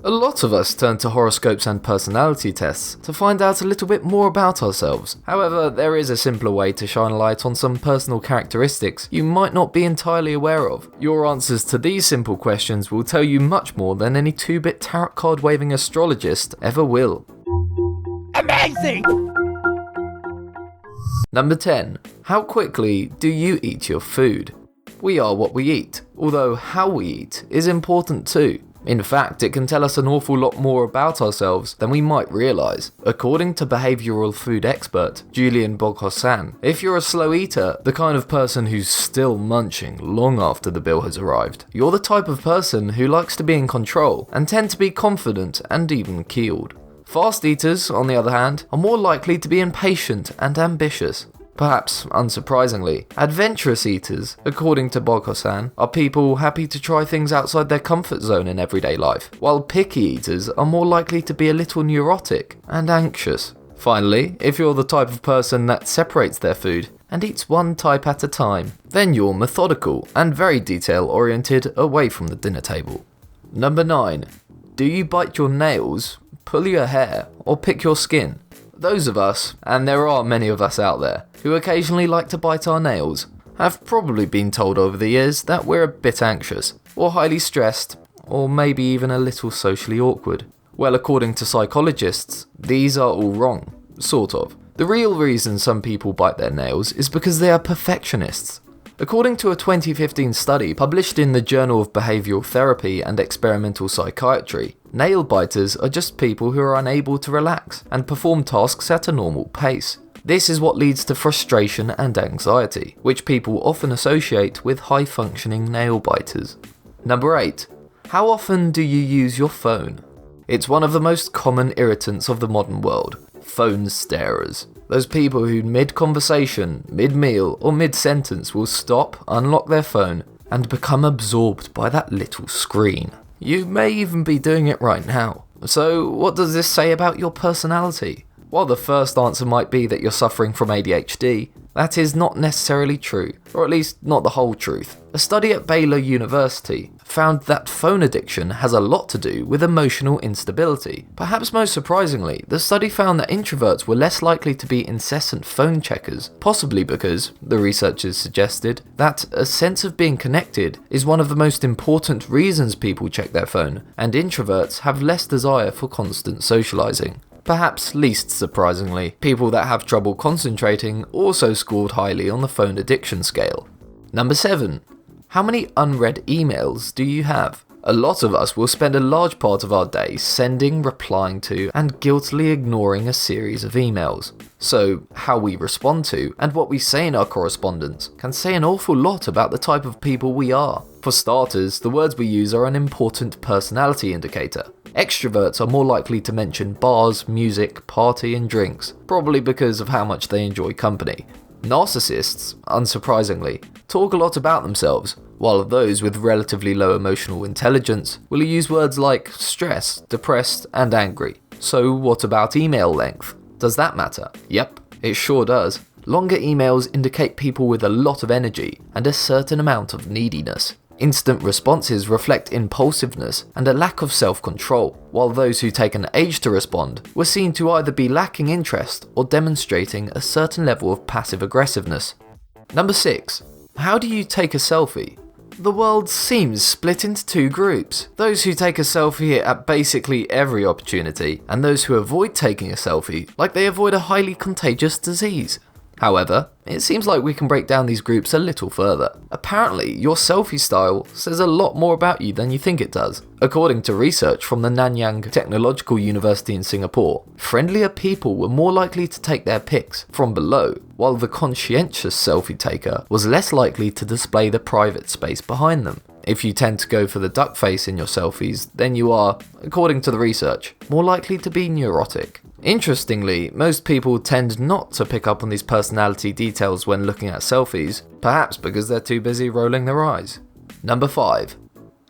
A lot of us turn to horoscopes and personality tests to find out a little bit more about ourselves. However, there is a simpler way to shine a light on some personal characteristics you might not be entirely aware of. Your answers to these simple questions will tell you much more than any 2-bit tarot card waving astrologist ever will. Amazing! Number 10. How quickly do you eat your food? We are what we eat, although how we eat is important too. In fact, it can tell us an awful lot more about ourselves than we might realise. According to behavioural food expert Julian Boghossian, if you're a slow eater, the kind of person who's still munching long after the bill has arrived, you're the type of person who likes to be in control and tend to be confident and even keeled. Fast eaters, on the other hand, are more likely to be impatient and ambitious. Perhaps unsurprisingly, adventurous eaters, according to Boghossian, are people happy to try things outside their comfort zone in everyday life, while picky eaters are more likely to be a little neurotic and anxious. Finally, if you're the type of person that separates their food and eats one type at a time, then you're methodical and very detail-oriented away from the dinner table. Number 9. Do you bite your nails, pull your hair, or pick your skin? Those of us, and there are many of us out there, who occasionally like to bite our nails, have probably been told over the years that we're a bit anxious, or highly stressed, or maybe even a little socially awkward. Well, according to psychologists, these are all wrong, sort of. The real reason some people bite their nails is because they are perfectionists. According to a 2015 study published in the Journal of Behavioral Therapy and Experimental Psychiatry, nail biters are just people who are unable to relax and perform tasks at a normal pace. This is what leads to frustration and anxiety, which people often associate with high-functioning nail biters. Number 8. How often do you use your phone? It's one of the most common irritants of the modern world. Phone starers. Those people who mid-conversation, mid-meal, or mid-sentence will stop, unlock their phone, and become absorbed by that little screen. You may even be doing it right now. So, what does this say about your personality? While the first answer might be that you're suffering from ADHD, that is not necessarily true, or at least not the whole truth. A study at Baylor University found that phone addiction has a lot to do with emotional instability. Perhaps most surprisingly, the study found that introverts were less likely to be incessant phone checkers, possibly because, the researchers suggested, that a sense of being connected is one of the most important reasons people check their phone, and introverts have less desire for constant socializing. Perhaps least surprisingly, people that have trouble concentrating also scored highly on the phone addiction scale. Number 7. How many unread emails do you have? A lot of us will spend a large part of our day sending, replying to, and guiltily ignoring a series of emails. So, how we respond to, and what we say in our correspondence, can say an awful lot about the type of people we are. For starters, the words we use are an important personality indicator. Extroverts are more likely to mention bars, music, party, and drinks, probably because of how much they enjoy company. Narcissists, unsurprisingly, talk a lot about themselves, while those with relatively low emotional intelligence will use words like stressed, depressed, and angry. So what about email length? Does that matter? Yep, it sure does. Longer emails indicate people with a lot of energy and a certain amount of neediness. Instant responses reflect impulsiveness and a lack of self-control, while those who take an age to respond were seen to either be lacking interest or demonstrating a certain level of passive aggressiveness. Number 6. How do you take a selfie? The world seems split into two groups. Those who take a selfie at basically every opportunity, and those who avoid taking a selfie like they avoid a highly contagious disease. However, it seems like we can break down these groups a little further. Apparently, your selfie style says a lot more about you than you think it does. According to research from the Nanyang Technological University in Singapore, friendlier people were more likely to take their pics from below, while the conscientious selfie taker was less likely to display the private space behind them. If you tend to go for the duck face in your selfies, then you are, according to the research, more likely to be neurotic. Interestingly, most people tend not to pick up on these personality details when looking at selfies, perhaps because they're too busy rolling their eyes. Number 5.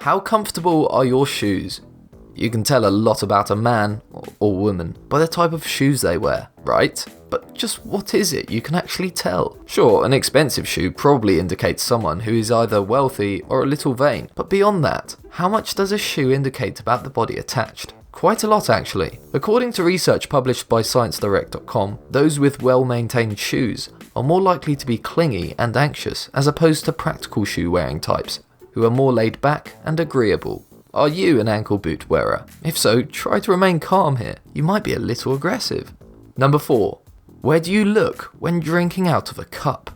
How comfortable are your shoes? You can tell a lot about a man or woman by the type of shoes they wear. right? But just what is it you can actually tell? Sure, an expensive shoe probably indicates someone who is either wealthy or a little vain, but beyond that, how much does a shoe indicate about the body attached? Quite a lot actually. According to research published by ScienceDirect.com, those with well-maintained shoes are more likely to be clingy and anxious as opposed to practical shoe wearing types, who are more laid back and agreeable. Are you an ankle boot wearer? If so, try to remain calm here. You might be a little aggressive. Number 4. Where do you look when drinking out of a cup?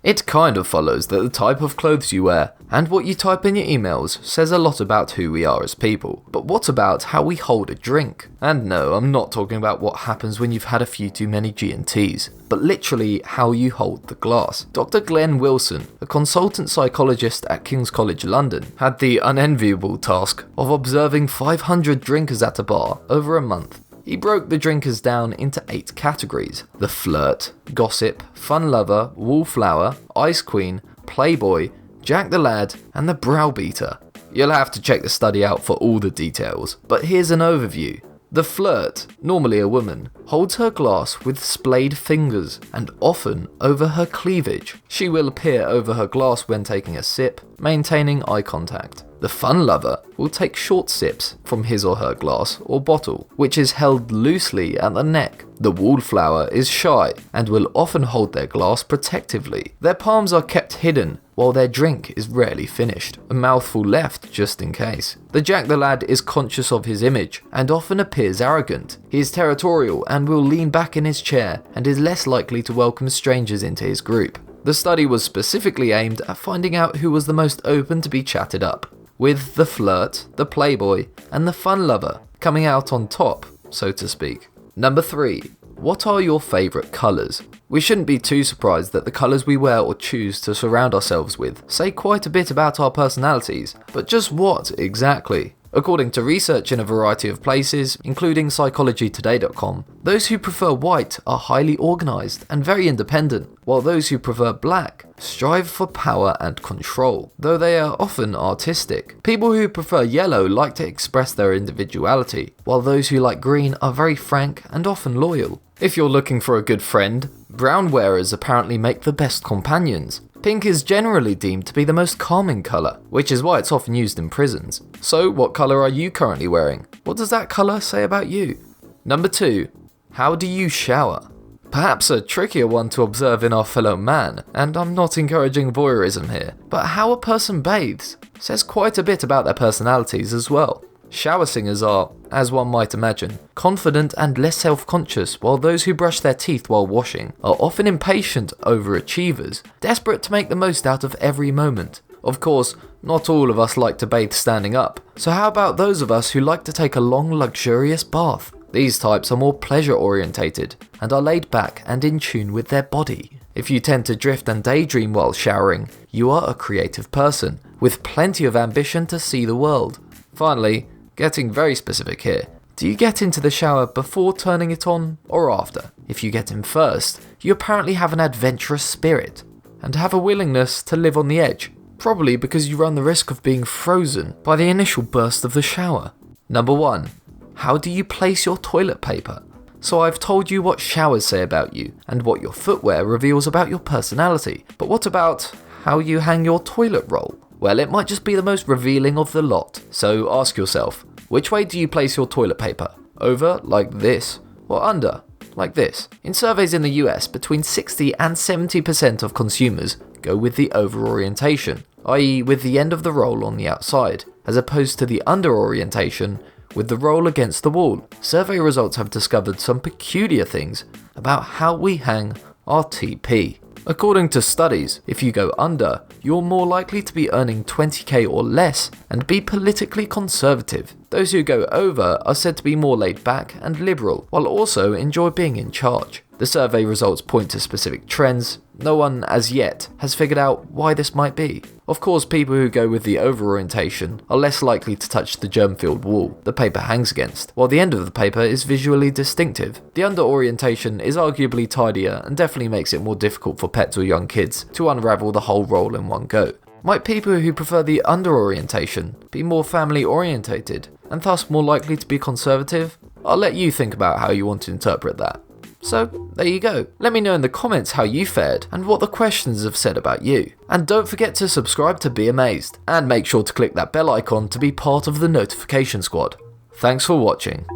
It kind of follows that the type of clothes you wear and what you type in your emails says a lot about who we are as people. But what about how we hold a drink? And no, I'm not talking about what happens when you've had a few too many G&Ts, but literally how you hold the glass. Dr. Glenn Wilson, a consultant psychologist at King's College London, had the unenviable task of observing 500 drinkers at a bar over a month. He broke the drinkers down into 8 categories: the flirt, gossip, fun lover, wallflower, ice queen, playboy, Jack the Lad, and the browbeater. You'll have to check the study out for all the details, but here's an overview. The flirt, normally a woman, holds her glass with splayed fingers and often over her cleavage. She will peer over her glass when taking a sip, maintaining eye contact. The fun lover will take short sips from his or her glass or bottle, which is held loosely at the neck. The wallflower is shy and will often hold their glass protectively. Their palms are kept hidden while their drink is rarely finished, a mouthful left just in case. The Jack the Lad is conscious of his image and often appears arrogant. He is territorial and will lean back in his chair and is less likely to welcome strangers into his group. The study was specifically aimed at finding out who was the most open to be chatted up, with the flirt, the playboy, and the fun lover coming out on top, so to speak. Number 3. What are your favourite colours? We shouldn't be too surprised that the colours we wear or choose to surround ourselves with say quite a bit about our personalities, but just what exactly? According to research in a variety of places, including psychologytoday.com, those who prefer white are highly organised and very independent, while those who prefer black strive for power and control, though they are often artistic. People who prefer yellow like to express their individuality, while those who like green are very frank and often loyal. If you're looking for a good friend, brown wearers apparently make the best companions. Pink is generally deemed to be the most calming colour, which is why it's often used in prisons. So what colour are you currently wearing? What does that colour say about you? Number 2. How do you shower? Perhaps a trickier one to observe in our fellow man, and I'm not encouraging voyeurism here, but how a person bathes says quite a bit about their personalities as well. Shower singers are, as one might imagine, confident and less self-conscious, while those who brush their teeth while washing are often impatient overachievers, desperate to make the most out of every moment. Of course, not all of us like to bathe standing up, so how about those of us who like to take a long, luxurious bath? These types are more pleasure-orientated and are laid back and in tune with their body. If you tend to drift and daydream while showering, you are a creative person with plenty of ambition to see the world. Finally, getting very specific here, do you get into the shower before turning it on or after? If you get in first, you apparently have an adventurous spirit and have a willingness to live on the edge, probably because you run the risk of being frozen by the initial burst of the shower. Number 1. How do you place your toilet paper? So I've told you what showers say about you and what your footwear reveals about your personality, but what about how you hang your toilet roll? Well, it might just be the most revealing of the lot. So ask yourself, which way do you place your toilet paper? Over, like this, or under, like this? In surveys in the US, between 60 and 70% of consumers go with the over orientation, i.e. with the end of the roll on the outside, as opposed to the under orientation with the roll against the wall. Survey results have discovered some peculiar things about how we hang our TP. According to studies, if you go under, you're more likely to be earning 20k or less and be politically conservative. Those who go over are said to be more laid back and liberal, while also enjoy being in charge. The survey results point to specific trends. No one, as yet, has figured out why this might be. Of course, people who go with the over orientation are less likely to touch the germ-filled wall the paper hangs against, while the end of the paper is visually distinctive. The under orientation is arguably tidier and definitely makes it more difficult for pets or young kids to unravel the whole roll in one go. Might people who prefer the under orientation be more family orientated and thus more likely to be conservative? I'll let you think about how you want to interpret that. So there you go. Let me know in the comments how you fared and what the questions have said about you. And don't forget to subscribe to Be Amazed, and make sure to click that bell icon to be part of the notification squad. Thanks for watching.